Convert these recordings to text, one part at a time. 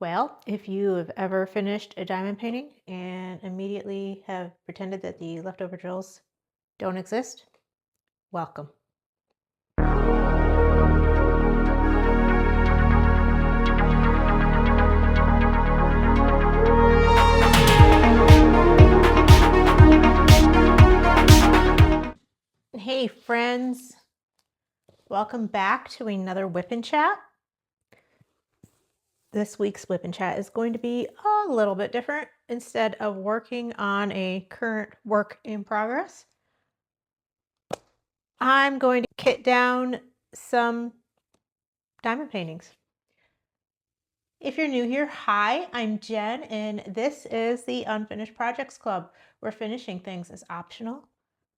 Well, if you have ever finished a diamond painting and immediately have pretended that the leftover drills don't exist, welcome. Hey friends, welcome back to another WIP and Chat. This week's WIP and Chat is going to be a little bit different. Instead of working on a current work in progress, I'm going to kit down some diamond paintings. If you're new here, hi, I'm Jen, and this is the Unfinished Projects Club, where finishing things is optional,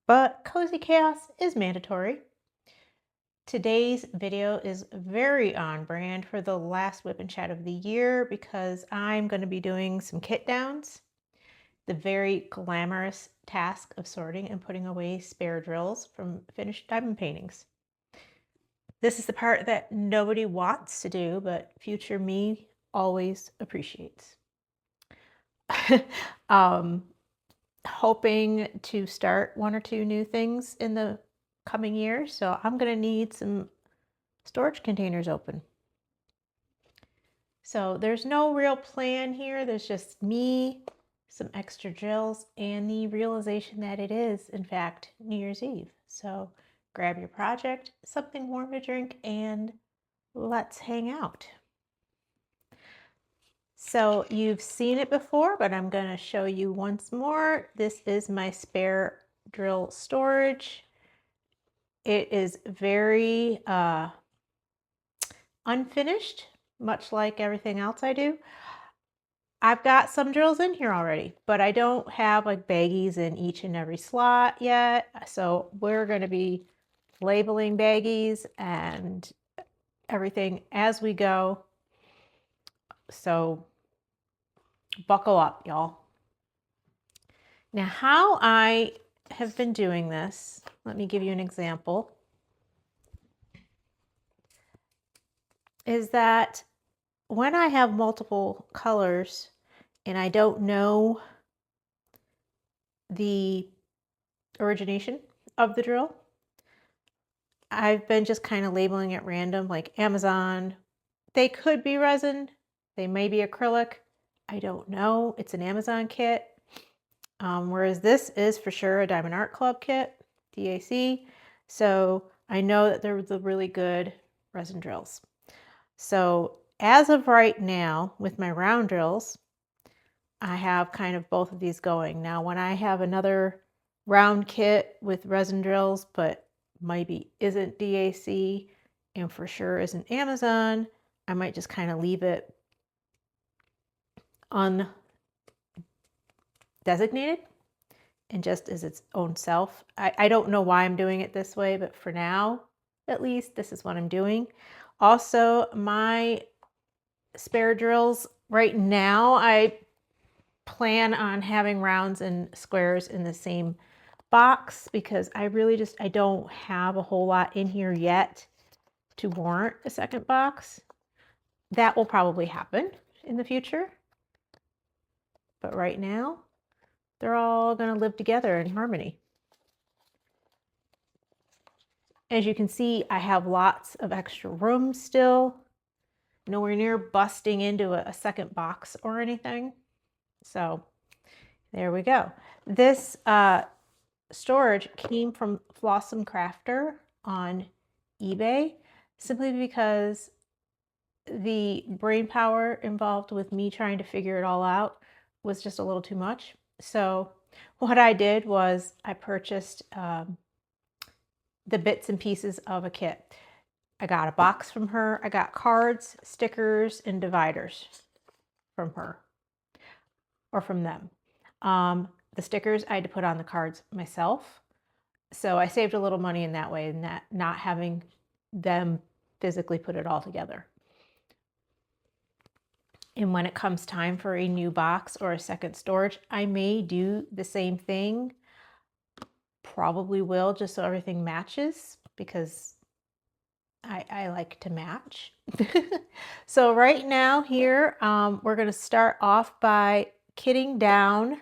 but cozy chaos is mandatory. Today's video is very on brand for the last WIP and Chat of the year because I'm going to be doing some kit downs, the very glamorous task of sorting and putting away spare drills from finished diamond paintings. This is the part that nobody wants to do, but future me always appreciates. Hoping to start one or two new things in the coming year, so I'm going to need some storage containers open. So there's no real plan here. There's just me, some extra drills, and the realization that it is, in fact, New Year's Eve. So grab your project, something warm to drink, and let's hang out. So you've seen it before, but I'm going to show you once more. This is my spare drill storage. It is very unfinished, much like everything else I do. I've got some drills in here already, but I don't have like baggies in each and every slot yet. So we're going to be labeling baggies and everything as we go. So buckle up, y'all. Now, how I have been doing this, let me give you an example, is that when I have multiple colors and I don't know the origination of the drill, I've been just kind of labeling at random, like Amazon. They could be resin, they may be acrylic, I don't know. It's an Amazon kit. Whereas this is for sure a Diamond Art Club kit, DAC. So I know that they're the really good resin drills. So as of right now, with my round drills, I have kind of both of these going. Now, when I have another round kit with resin drills, but maybe isn't DAC and for sure isn't Amazon, I might just kind of leave it undesignated and just as its own self. I don't know why I'm doing it this way, but for now, at least, this is what I'm doing. Also, my spare drills right now, I plan on having rounds and squares in the same box because I don't have a whole lot in here yet to warrant a second box. That will probably happen in the future. But right now, they're all going to live together in harmony. As you can see, I have lots of extra room still. Nowhere near busting into a second box or anything. So there we go. This storage came from Flossom Crafter on eBay simply because the brain power involved with me trying to figure it all out was just a little too much. So what I did was I purchased the bits and pieces of a kit. I got a box from her. I got cards, stickers, and dividers from her or from them. The stickers I had to put on the cards myself. So I saved a little money in that way and that not having them physically put it all together. And when it comes time for a new box or a second storage, I may do the same thing. Probably will, just so everything matches, because I like to match. So right now here, we're going to start off by kitting down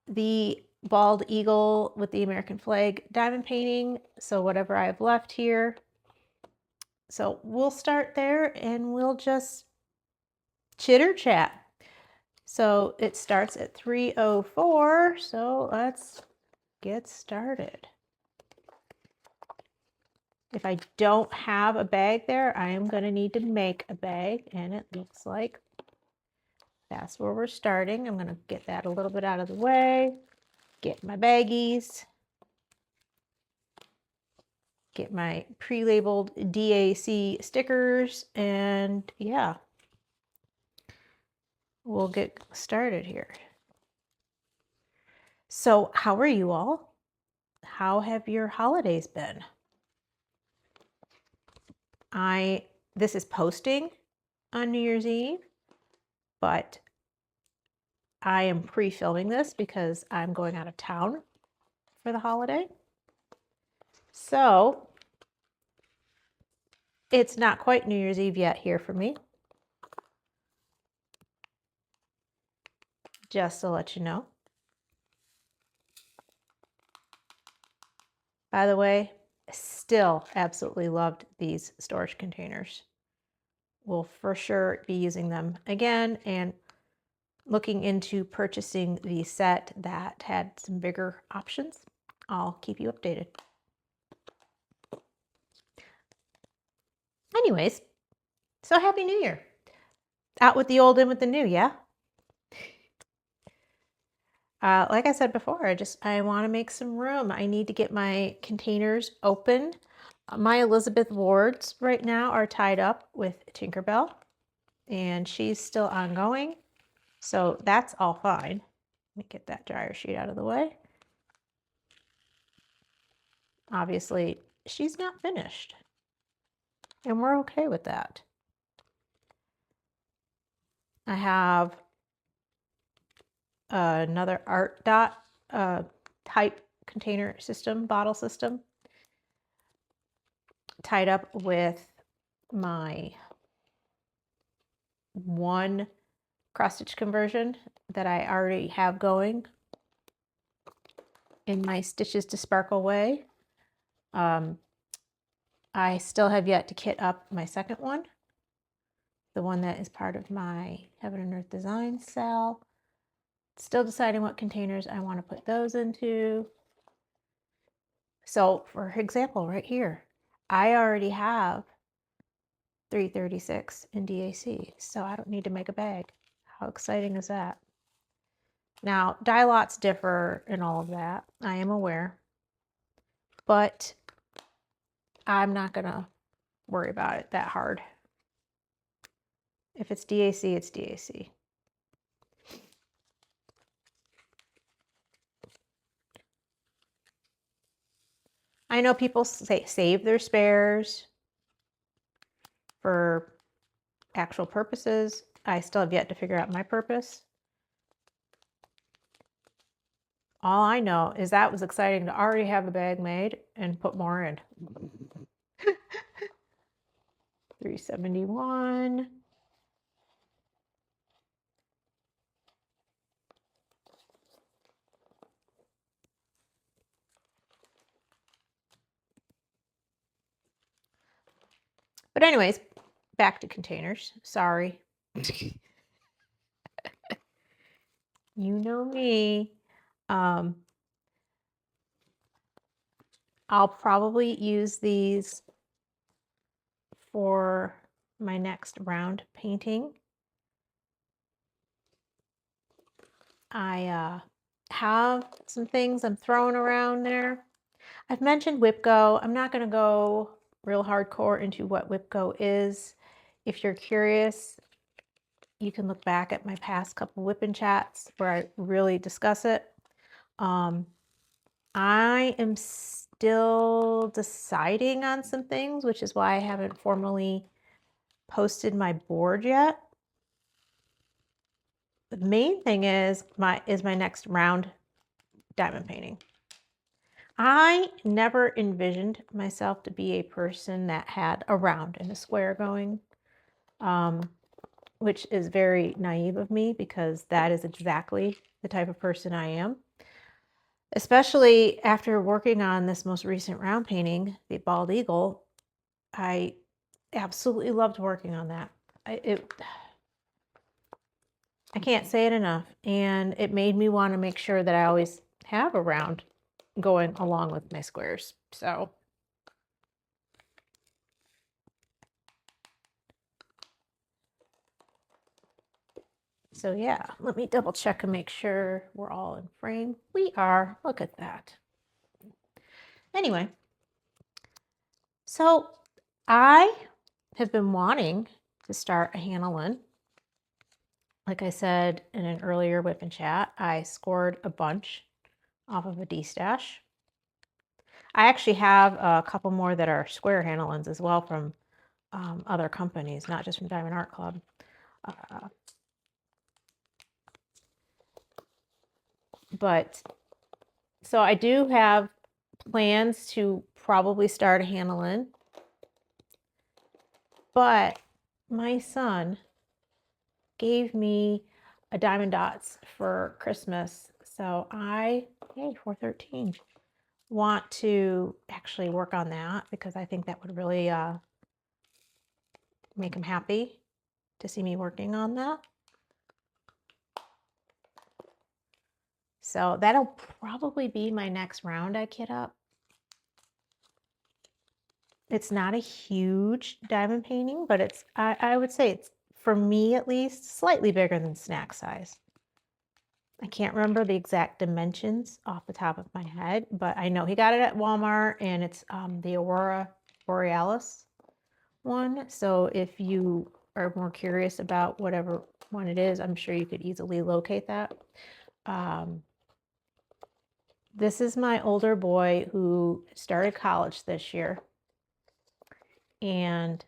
the bald eagle with the American flag diamond painting. So whatever I have left here. So we'll start there and we'll just chitter chat. So it starts at 3:04. So let's get started. If I don't have a bag there, I am going to need to make a bag, and it looks like that's where we're starting. I'm going to get that a little bit out of the way, get my baggies, get my pre-labeled DAC stickers, and yeah, we'll get started here. So how are you all? How have your holidays been? This is posting on New Year's Eve, but I am pre-filming this because I'm going out of town for the holiday. So it's not quite New Year's Eve yet here for me. Just to let you know. By the way, I still absolutely loved these storage containers. We'll for sure be using them again and looking into purchasing the set that had some bigger options. I'll keep you updated. Anyways, so Happy New Year. Out with the old, in with the new, yeah? Like I said before, I want to make some room. I need to get my containers open. My Elizabeth Wards right now are tied up with Tinkerbell, and she's still ongoing. So that's all fine. Let me get that dryer sheet out of the way. Obviously, she's not finished, and we're okay with that. I have another Art Dot type container system, bottle system, tied up with my one cross stitch conversion that I already have going in my Stitches to Sparkle way. I still have yet to kit up my second one, the one that is part of my Heaven and Earth Design cell. Still deciding what containers I want to put those into. So for example, right here, I already have 336 in DAC, so I don't need to make a bag. How exciting is that? Now, die lots differ in all of that. I am aware, but I'm not going to worry about it that hard. If it's DAC, it's DAC. I know people save their spares for actual purposes. I still have yet to figure out my purpose. All I know is that was exciting to already have a bag made and put more in. 371. But anyways, back to containers. Sorry. You know me. I'll probably use these for my next round painting. I have some things I'm throwing around there. I've mentioned WIP Go. I'm not going to go real hardcore into what WIP Go is. If you're curious, you can look back at my past couple WIP chats where I really discuss it. I am still deciding on some things, which is why I haven't formally posted my board yet. The main thing is my next round diamond painting. I never envisioned myself to be a person that had a round and a square going, which is very naive of me because that is exactly the type of person I am. Especially after working on this most recent round painting, the Bald Eagle, I absolutely loved working on that. I can't say it enough. And it made me want to make sure that I always have a round going along with my squares. So yeah, let me double check and make sure we're all in frame. We are. Look at that. Anyway, so I have been wanting to start a Hannah Lynn. Like I said in an earlier WIP and chat, I scored a bunch off of a D-stash. I actually have a couple more that are square Hannah Lynns as well from other companies, not just from Diamond Art Club. But so I do have plans to probably start a Hannah Lynn, but my son gave me a Diamond Dots for Christmas. So yay, 413, want to actually work on that because I think that would really make him happy to see me working on that. So that'll probably be my next round I kit up. It's not a huge diamond painting, but it's, I would say it's, for me at least, slightly bigger than snack size. I can't remember the exact dimensions off the top of my head, but I know he got it at Walmart, and it's the Aurora Borealis one. So if you are more curious about whatever one it is, I'm sure you could easily locate that. This is my older boy who started college this year and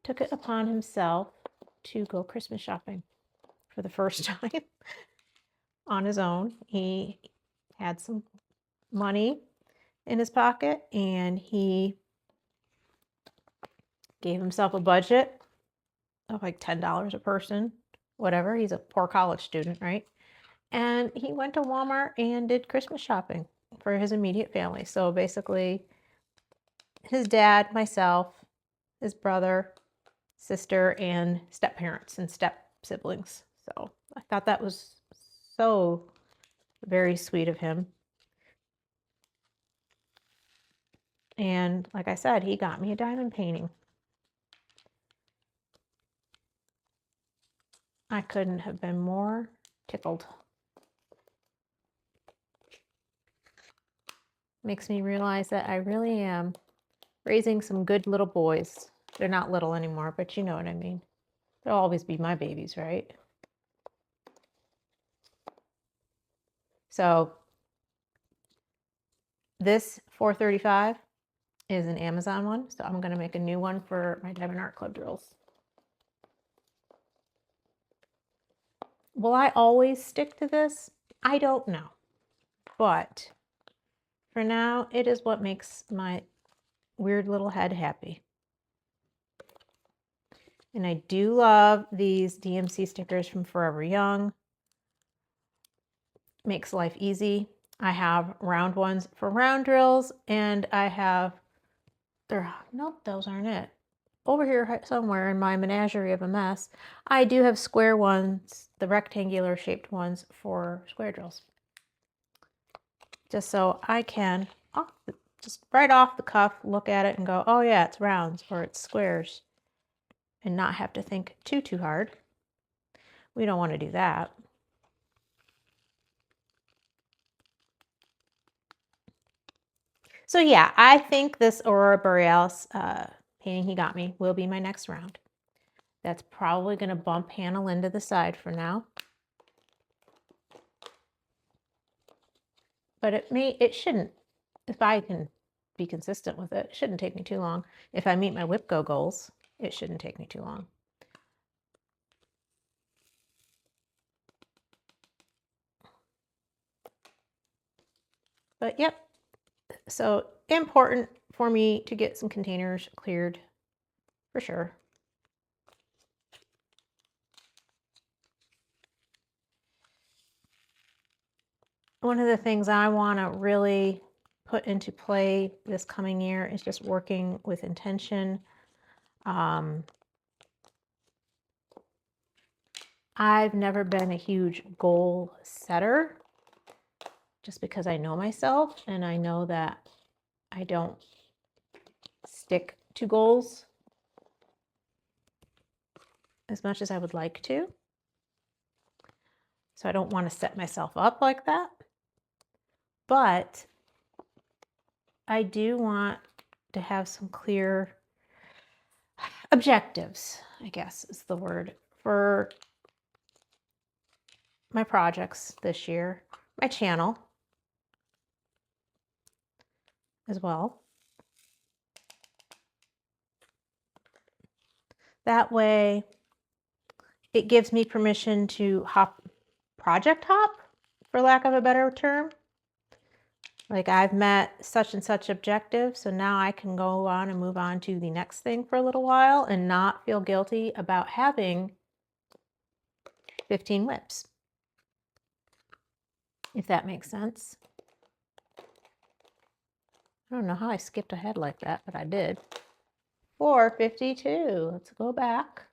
took it upon himself to go Christmas shopping for the first time on his own. He had some money in his pocket and he gave himself a budget of like $10 a person, whatever. He's a poor college student, right? And he went to Walmart and did Christmas shopping for his immediate family. So basically, his dad, myself, his brother, sister, and step parents and step siblings. So I thought that was so very sweet of him. And like I said, he got me a diamond painting. I couldn't have been more tickled. Makes me realize that I really am raising some good little boys. They're not little anymore, but you know what I mean. They'll always be my babies, right? So this 435 is an Amazon one, so I'm going to make a new one for my Diamond Art Club drills. Will I always stick to this? I don't know. But for now, it is what makes my weird little head happy. And I do love these DMC stickers from Forever Young. Makes life easy. I have round ones for round drills, and I have, nope, those aren't it. Over here somewhere in my menagerie of a mess, I do have square ones, the rectangular shaped ones for square drills. Just so I can, just right off the cuff, look at it and go, oh yeah, it's rounds or it's squares, and not have to think too hard. We don't want to do that. So yeah, I think this Aurora Borealis painting he got me will be my next round. That's probably going to bump Hannah Lynn to the side for now. But it shouldn't, if I can be consistent with it, it shouldn't take me too long. If I meet my WIP Go goals, it shouldn't take me too long. But yep, So important for me to get some containers cleared for sure. One of the things I want to really put into play this coming year is just working with intention. I've never been a huge goal setter just because I know myself and I know that I don't stick to goals as much as I would like to. So I don't want to set myself up like that. But I do want to have some clear objectives, I guess is the word, for my projects this year, my channel as well. That way it gives me permission to project hop, for lack of a better term. Like I've met such and such objective, so now I can go on and move on to the next thing for a little while and not feel guilty about having 15 WIPs, if that makes sense. I don't know how I skipped ahead like that, but I did. 452. Let's go back.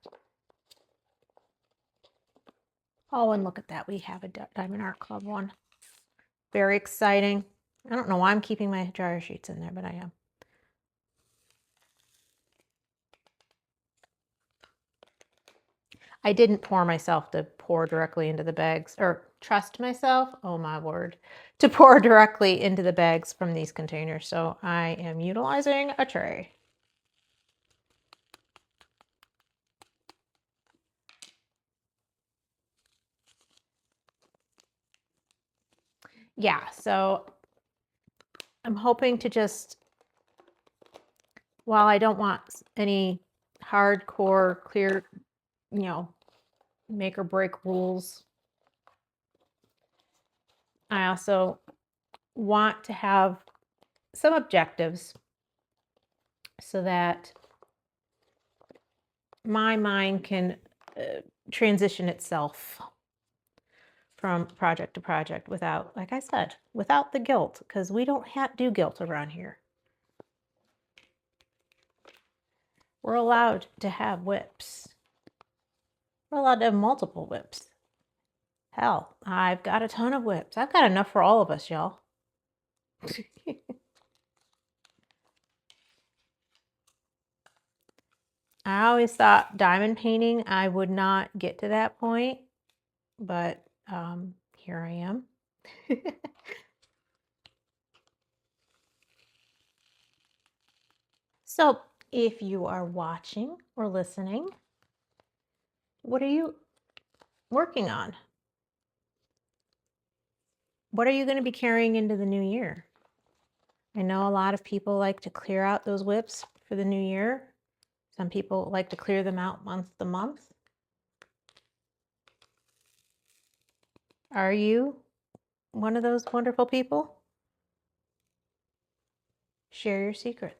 Oh, and look at that. We have a Diamond Art Club one. Very exciting. I don't know why I'm keeping my dryer sheets in there, but I am. I didn't pour myself to pour directly into the bags, or trust myself, oh my word, to pour directly into the bags from these containers. So I am utilizing a tray. Yeah, so I'm hoping to just, while I don't want any hardcore, clear, make or break rules, I also want to have some objectives so that my mind can transition itself from project to project without, like I said, without the guilt, because we don't do guilt around here. We're allowed to have WIPs. We're allowed to have multiple WIPs. Hell, I've got a ton of WIPs. I've got enough for all of us, y'all. I always thought diamond painting, I would not get to that point, but here I am. So if you are watching or listening, what are you working on? What are you going to be carrying into the new year? I know a lot of people like to clear out those WIPs for the new year. Some people like to clear them out month to month. Are you one of those wonderful people? Share your secrets.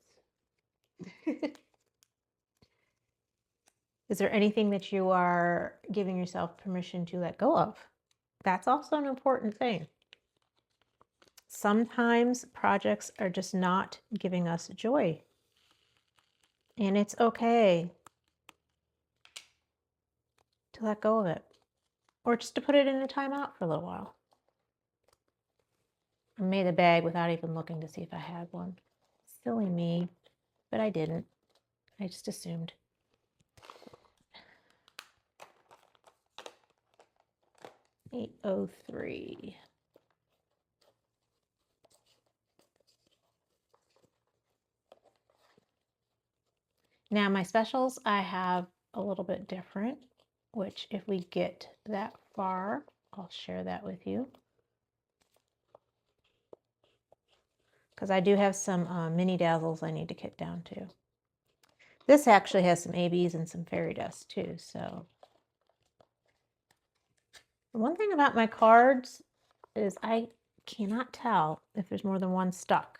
Is there anything that you are giving yourself permission to let go of? That's also an important thing. Sometimes projects are just not giving us joy. And it's okay to let go of it. Or just to put it in a timeout for a little while. I made a bag without even looking to see if I had one. Silly me, but I didn't. I just assumed. $8.03. Now my specials I have a little bit different, which if we get that far, I'll share that with you. Because I do have some mini dazzles I need to get down to. This actually has some ABs and some fairy dust too, so. One thing about my cards is I cannot tell if there's more than one stuck.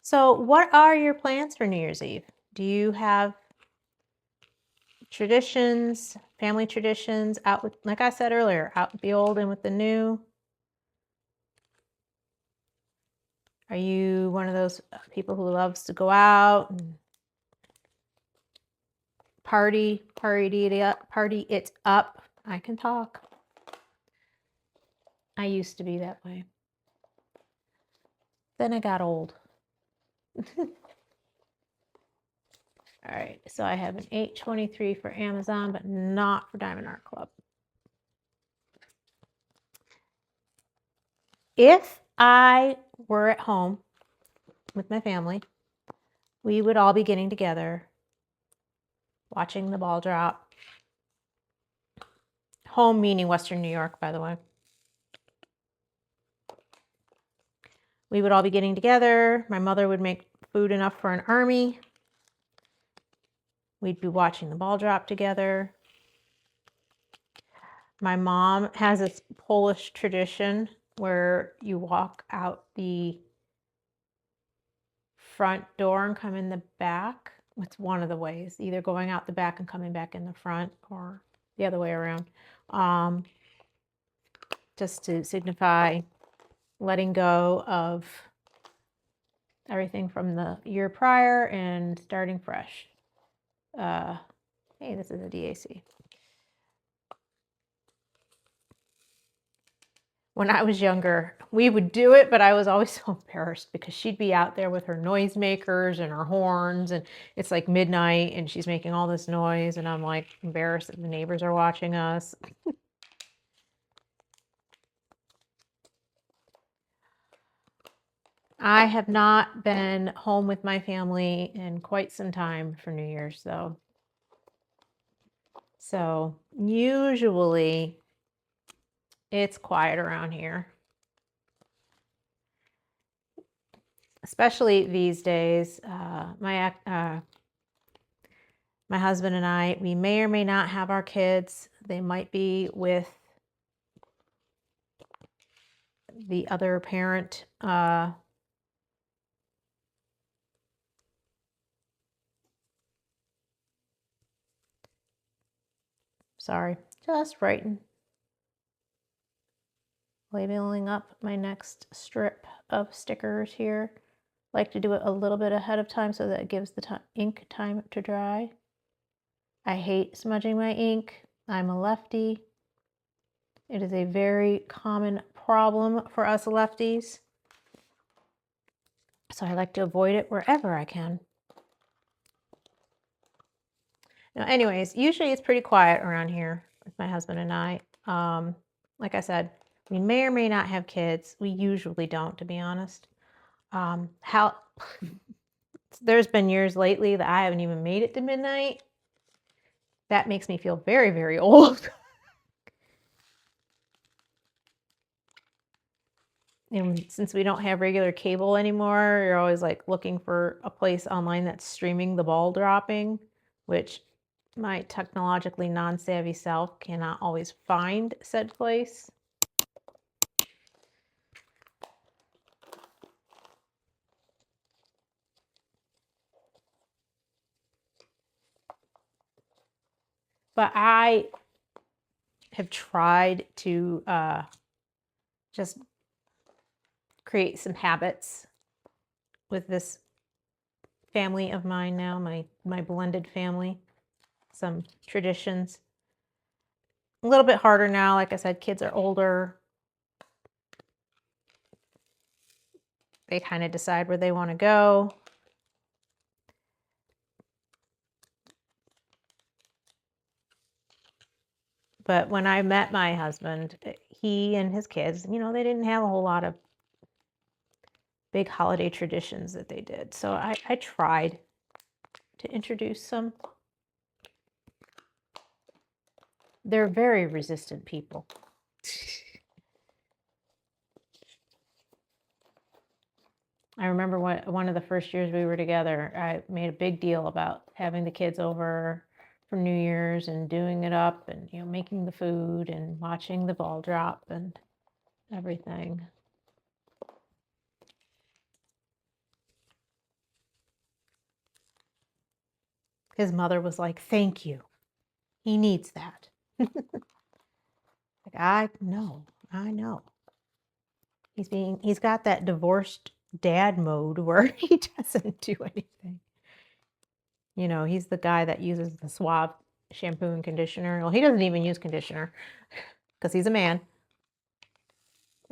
So what are your plans for New Year's Eve? Do you have traditions, family traditions, out with, like I said earlier, out with the old and with the new? Are you one of those people who loves to go out and party it up? I can talk. I used to be that way. Then I got old. All right, so I have an 823 for Amazon, but not for Diamond Art Club. If I were at home with my family, we would all be getting together, watching the ball drop. Home meaning Western New York, by the way. We would all be getting together. My mother would make food enough for an army. We'd be watching the ball drop together. My mom has this Polish tradition where you walk out the front door and come in the back. It's one of the ways, either going out the back and coming back in the front or the other way around. Just to signify letting go of everything from the year prior and starting fresh. Hey, this is a DAC. When I was younger, we would do it, but I was always so embarrassed because she'd be out there with her noisemakers and her horns, and it's like midnight and she's making all this noise, and I'm like embarrassed that the neighbors are watching us. I have not been home with my family in quite some time for New Year's, though. So usually it's quiet around here. Especially these days. My husband and I, we may or may not have our kids. They might be with the other parent. Sorry, just writing. Labeling up my next strip of stickers here. Like to do it a little bit ahead of time so that it gives the ink time to dry. I hate smudging my ink. I'm a lefty. It is a very common problem for us lefties. So I like to avoid it wherever I can. Now, anyways, usually it's pretty quiet around here with my husband and I. Like I said, we may or may not have kids. We usually don't, to be honest. There's been years lately that I haven't even made it to midnight. That makes me feel very, very old. And since we don't have regular cable anymore, you're always like looking for a place online that's streaming the ball dropping, which my technologically non-savvy self cannot always find said place. But I have tried to just create some habits with this family of mine now, my blended family, some traditions. A little bit harder now. Like I said, kids are older. They kind of decide where they want to go. But when I met my husband, he and his kids, you know, they didn't have a whole lot of big holiday traditions that they did. So I tried to introduce some. They're very resistant people. I remember one of the first years we were together, I made a big deal about having the kids over for New Year's and doing it up and, you know, making the food and watching the ball drop and everything. His mother was like, thank you. He needs that. Like, I know. He's got that divorced dad mode where he doesn't do anything. You know, he's the guy that uses the Suave shampoo and conditioner. Well, he doesn't even use conditioner because he's a man.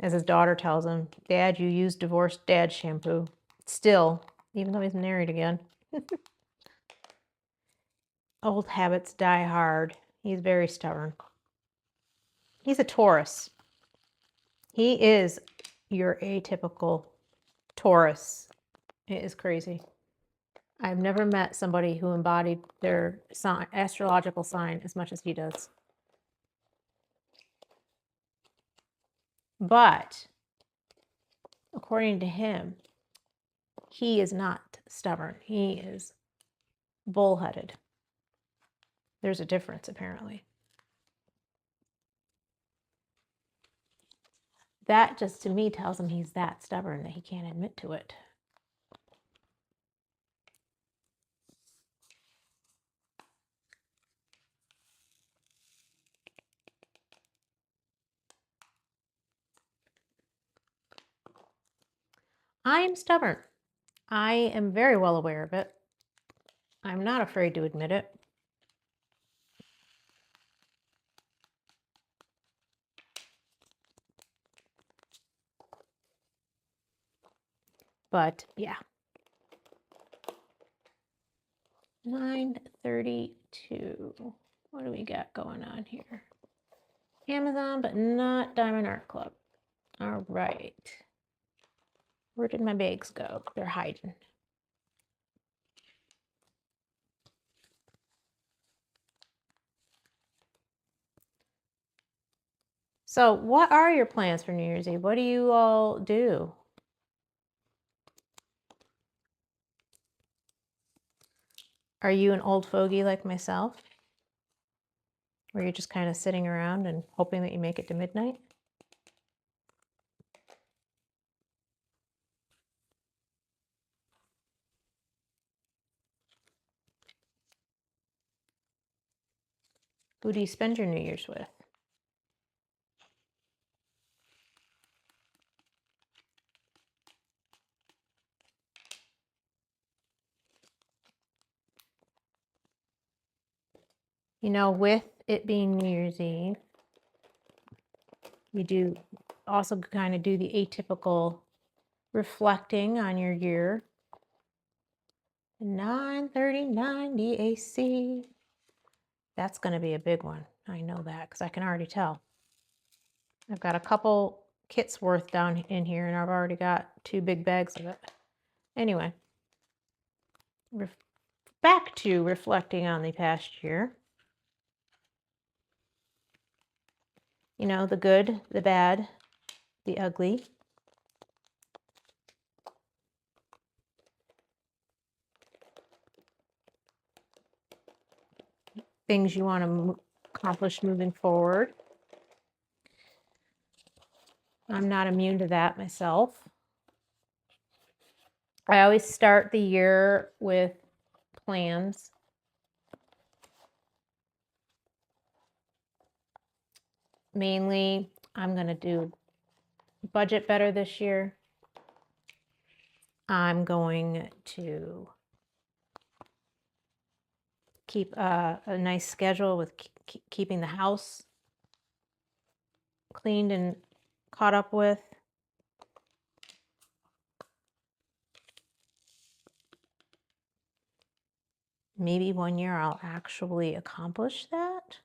As his daughter tells him, Dad, you use divorced dad shampoo. Still, even though he's married again. Old habits die hard. He's very stubborn. He's a Taurus. He is your atypical Taurus. It is crazy. I've never met somebody who embodied their sign, astrological sign as much as he does. But according to him, he is not stubborn. He is bullheaded. There's a difference, apparently. That just to me tells him he's that stubborn that he can't admit to it. I am stubborn. I am very well aware of it. I'm not afraid to admit it. But yeah. 9:32. What do we got going on here? Amazon, but not Diamond Art Club. All right. Where did my bags go? They're hiding. So what are your plans for New Year's Eve? What do you all do? Are you an old fogey like myself? Where you're just kind of sitting around and hoping that you make it to midnight? Who do you spend your New Year's with? You know, with it being New Year's Eve, you do also kind of do the atypical reflecting on your year. 939 DAC. That's going to be a big one. I know that because I can already tell. I've got a couple kits worth down in here and I've already got 2 big bags of it. Anyway, back to reflecting on the past year. You know, the good, the bad, the ugly. Things you want to accomplish moving forward. I'm not immune to that myself. I always start the year with plans. Mainly, I'm going to do budget better this year. I'm going to keep a nice schedule with keeping the house cleaned and caught up with. Maybe one year I'll actually accomplish that.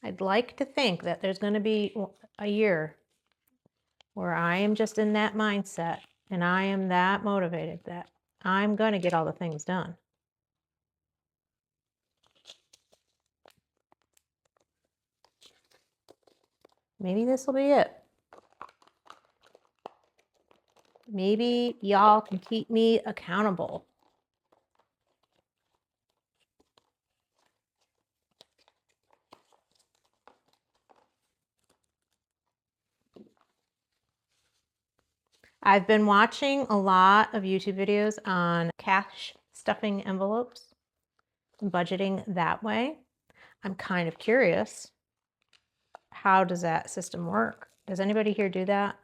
I'd like to think that there's going to be a year where I am just in that mindset and I am that motivated that I'm going to get all the things done. Maybe this will be it. Maybe y'all can keep me accountable. I've been watching a lot of YouTube videos on cash stuffing envelopes, budgeting that way. I'm kind of curious, how does that system work? Does anybody here do that?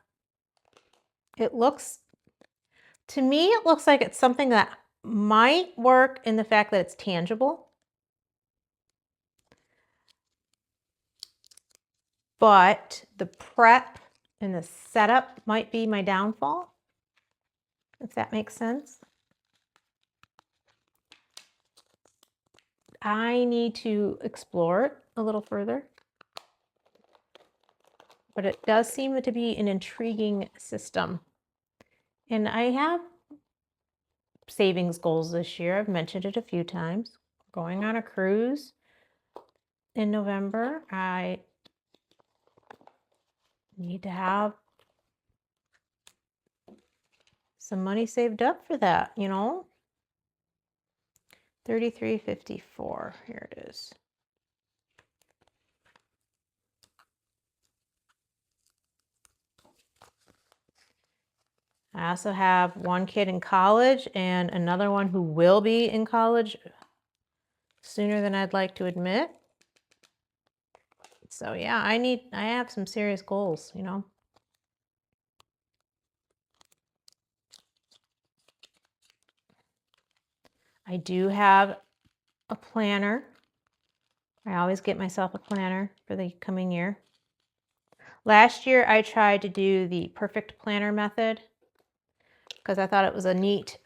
It looks, to me, it looks like it's something that might work in the fact that it's tangible, but the prep and the setup might be my downfall, if that makes sense. I need to explore it a little further, but it does seem to be an intriguing system. And I have savings goals this year. I've mentioned it a few times. Going on a cruise in November. I need to have some money saved up for that, you know. $33.54. Here it is. I also have one kid in college and another one who will be in college sooner than I'd like to admit. So yeah, I have some serious goals, you know. I do have a planner. I always get myself a planner for the coming year. Last year I tried to do the perfect planner method because I thought it was a neat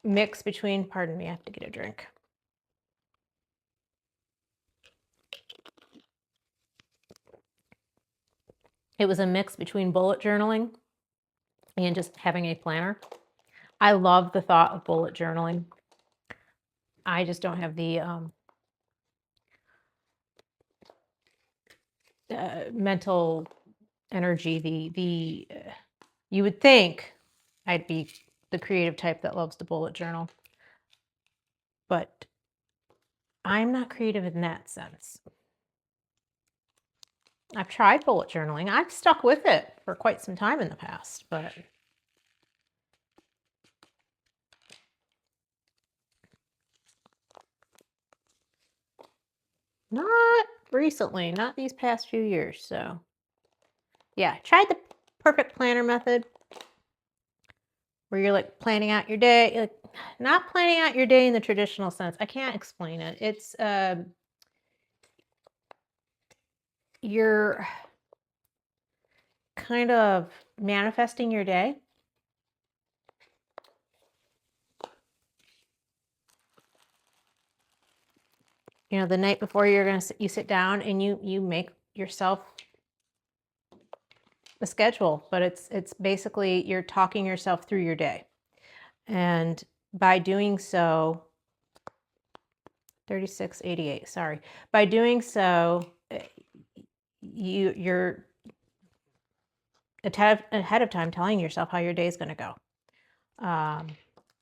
mix between, pardon me, I have to get a drink. It was a mix between bullet journaling and just having a planner. I love the thought of bullet journaling. I just don't have the mental energy. You would think I'd be the creative type that loves to bullet journal, but I'm not creative in that sense. I've tried bullet journaling. I've stuck with it for quite some time in the past, but not recently, not these past few years. So yeah, tried the perfect planner method where you're like planning out your day, like not planning out your day in the traditional sense. I can't explain it. It's you're kind of manifesting your day. You know, the night before you sit down and you make yourself a schedule, but it's basically you're talking yourself through your day. And by doing so, 36.88, sorry. By doing so, you're ahead of time telling yourself how your day is going to go.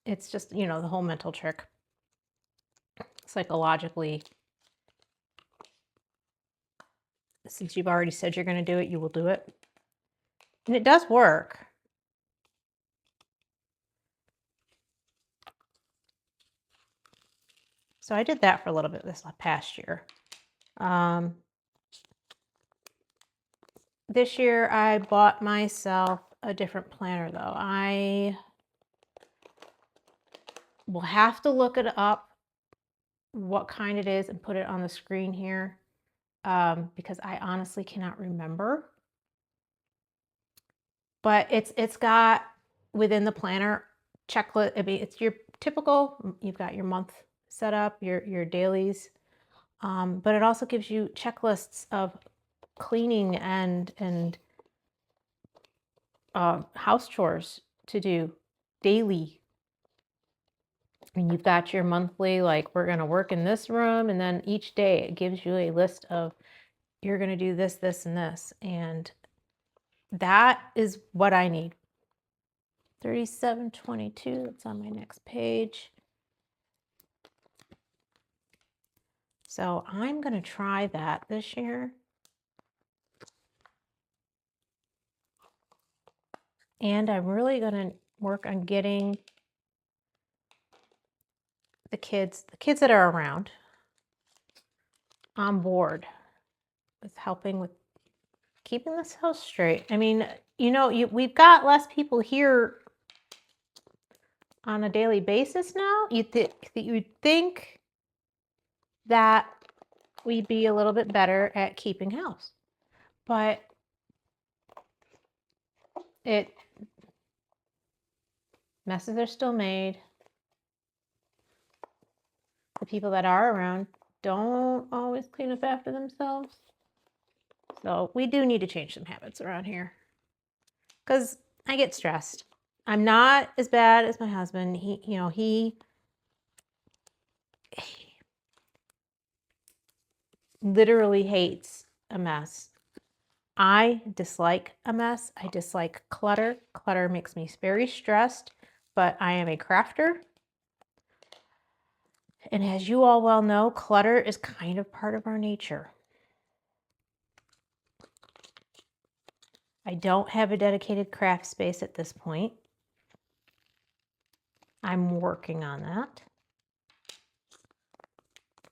It's just, you know, the whole mental trick. Psychologically, since you've already said you're going to do it, you will do it. And it does work. So I did that for a little bit this past year. This year I bought myself a different planner though. I will have to look it up, what kind it is, and put it on the screen here because I honestly cannot remember. But it's got within the planner checklist. I mean, it's your typical, you've got your month set up, your dailies, but it also gives you checklists of cleaning and house chores to do daily. And you've got your monthly, like we're going to work in this room, and then each day it gives you a list of you're going to do this, this, and this, and that is what I need. 37.22, it's on my next page. So I'm going to try that this year. And I'm really going to work on getting the kids that are around, on board with helping with keeping this house straight. I mean, you know, we've got less people here on a daily basis now. You'd think that we'd be a little bit better at keeping house, but messes are still made. The people that are around don't always clean up after themselves. So we do need to change some habits around here, because I get stressed. I'm not as bad as my husband. He literally hates a mess. I dislike a mess. I dislike clutter. Clutter makes me very stressed, but I am a crafter. And as you all well know, clutter is kind of part of our nature. I don't have a dedicated craft space at this point. I'm working on that.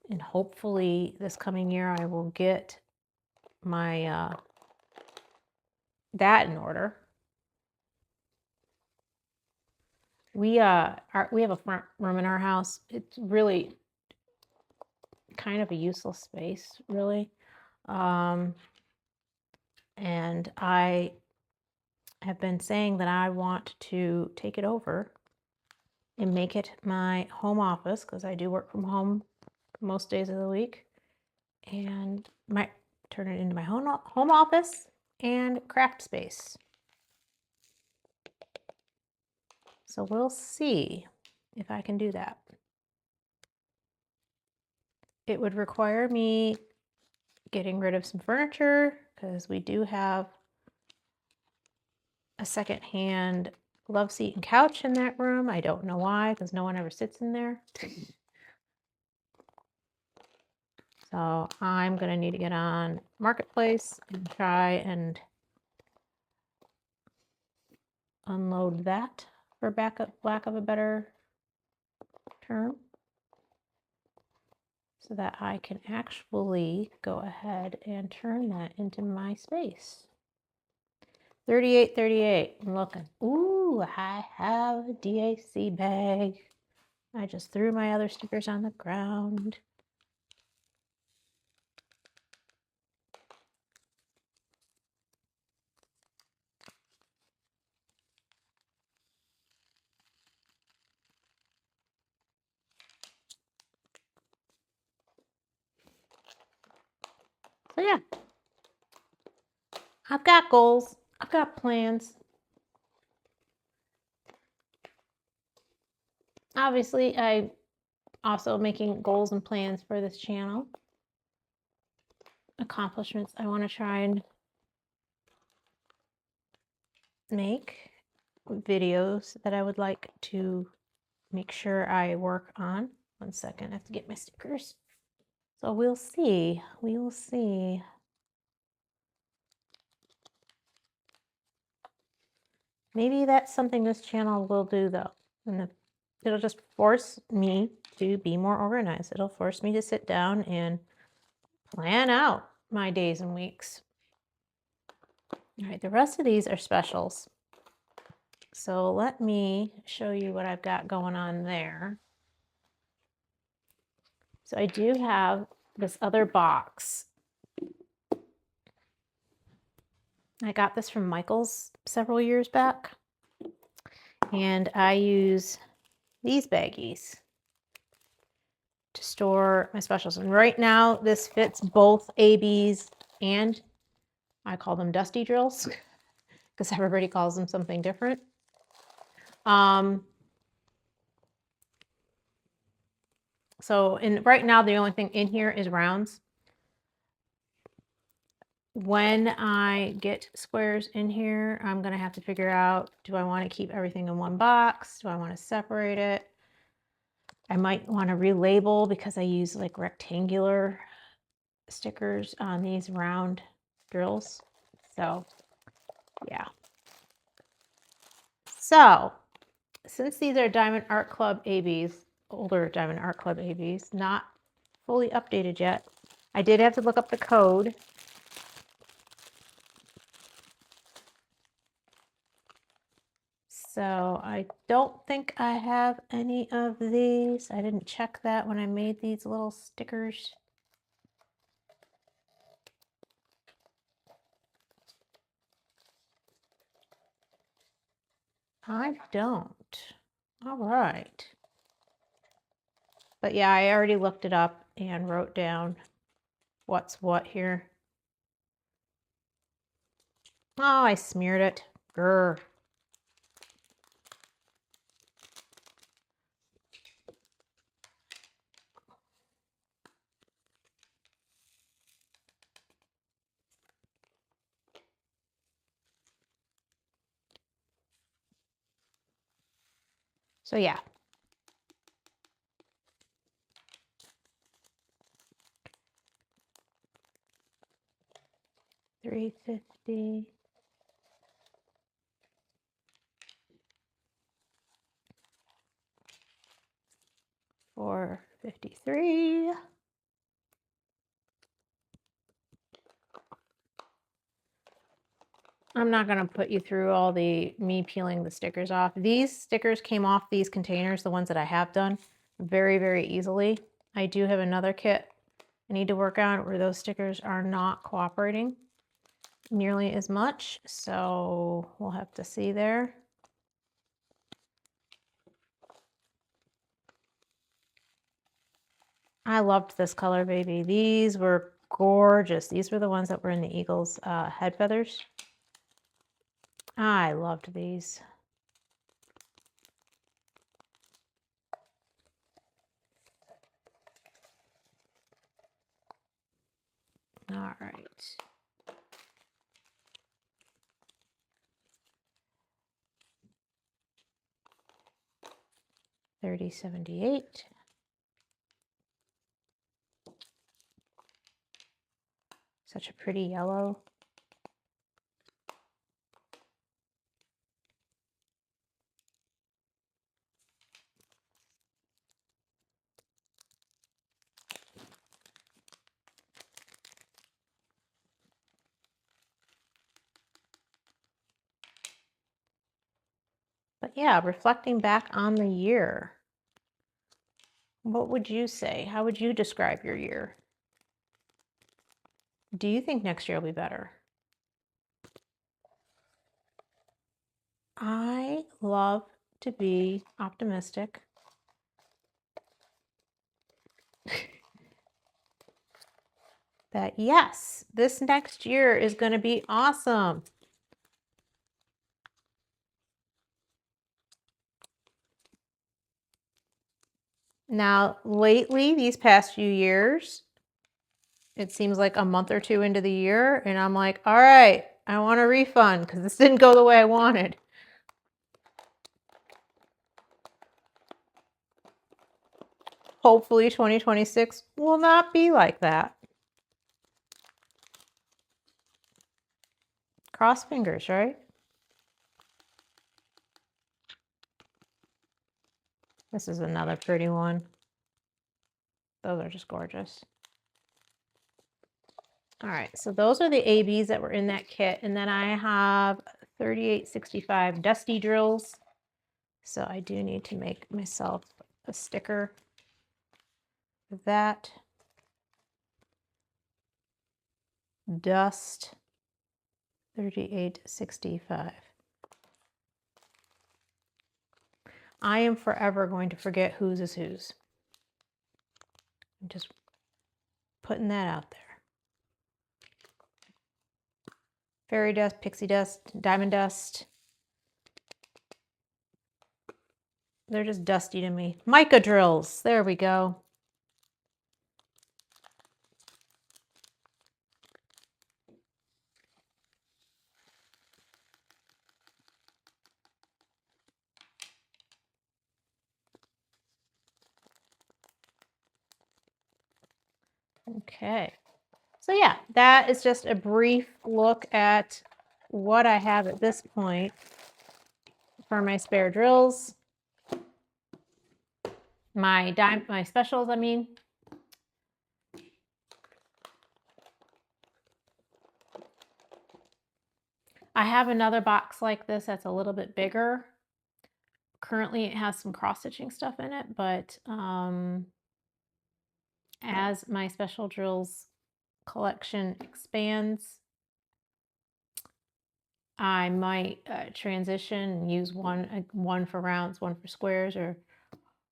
And hopefully this coming year I will get my that in order. We have a front room in our house. It's really kind of a useless space, really. And I have been saying that I want to take it over and make it my home office, because I do work from home most days of the week, and might turn it into my home office and craft space. So we'll see if I can do that. It would require me getting rid of some furniture, because we do have a secondhand love seat and couch in that room. I don't know why, because no one ever sits in there. So I'm going to need to get on Marketplace and try and unload that, for lack of a better term, so that I can actually go ahead and turn that into my space. 3838. I'm looking. Ooh, I have a DAC bag. I just threw my other stickers on the ground. So yeah, I've got goals. I've got plans. Obviously, I'm also making goals and plans for this channel. Accomplishments I want to try and make. Videos that I would like to make sure I work on. 1 second, I have to get my stickers. So we'll see. We will see. Maybe that's something this channel will do, though. And it'll just force me to be more organized. It'll force me to sit down and plan out my days and weeks. All right, the rest of these are specials. So let me show you what I've got going on there. So I do have this other box. I got this from Michael's several years back, and I use these baggies to store my specials. And right now this fits both ABs, and I call them dusty drills because everybody calls them something different. So right now the only thing in here is rounds. When I get squares in here, I'm going to have to figure out, do I want to keep everything in one box? Do I want to separate it? I might want to relabel, because I use like rectangular stickers on these round drills. So yeah. So since these are Diamond Art Club ABs, older Diamond Art Club ABs, not fully updated yet, I did have to look up the code. So I don't think I have any of these. I didn't check that when I made these little stickers. I don't. All right. But yeah, I already looked it up and wrote down what's what here. Oh, I smeared it. Grr. So yeah. $3.50. $4.53. I'm not going to put you through all me peeling the stickers off. These stickers came off these containers, the ones that I have done, very, very easily. I do have another kit I need to work on where those stickers are not cooperating nearly as much. So we'll have to see there. I loved this color, baby. These were gorgeous. These were the ones that were in the eagle's head feathers. I loved these. All right. $30.78. Such a pretty yellow. But yeah, reflecting back on the year, what would you say? How would you describe your year? Do you think next year will be better? I love to be optimistic. That yes, this next year is going to be awesome. Now, lately, these past few years, it seems like a month or two into the year, and I'm like, all right, I want a refund because this didn't go the way I wanted. Hopefully 2026 will not be like that. Cross fingers, right? This is another pretty one. Those are just gorgeous. All right, so those are the ABs that were in that kit. And then I have 3865 dusty drills. So I do need to make myself a sticker for that. Dust 3865. I am forever going to forget whose is whose. I'm just putting that out there. Fairy dust, pixie dust, diamond dust. They're just dusty to me. Mica drills. There we go. Okay. So yeah, that is just a brief look at what I have at this point for my spare drills. My specials, I mean. I have another box like this that's a little bit bigger. Currently it has some cross-stitching stuff in it, but as my special drills collection expands, I might transition and use one for rounds, one for squares, or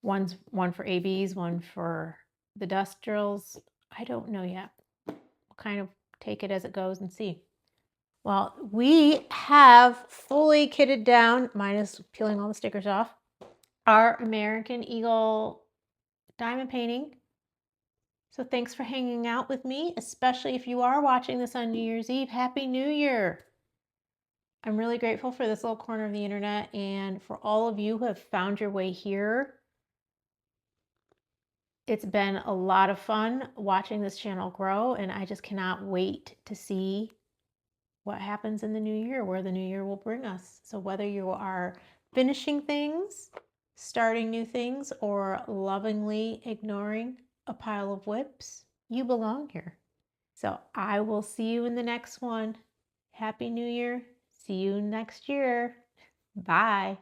one for ABs, one for the dust drills. I don't know yet. We'll kind of take it as it goes and see. Well, we have fully kitted down, minus peeling all the stickers off, our American Eagle diamond painting. So thanks for hanging out with me, especially if you are watching this on New Year's Eve. Happy New Year! I'm really grateful for this little corner of the internet and for all of you who have found your way here. It's been a lot of fun watching this channel grow, and I just cannot wait to see what happens in the new year, where the new year will bring us. So whether you are finishing things, starting new things, or lovingly ignoring a pile of WIPs, you belong here. So I will see you in the next one. Happy New Year. See you next year. Bye.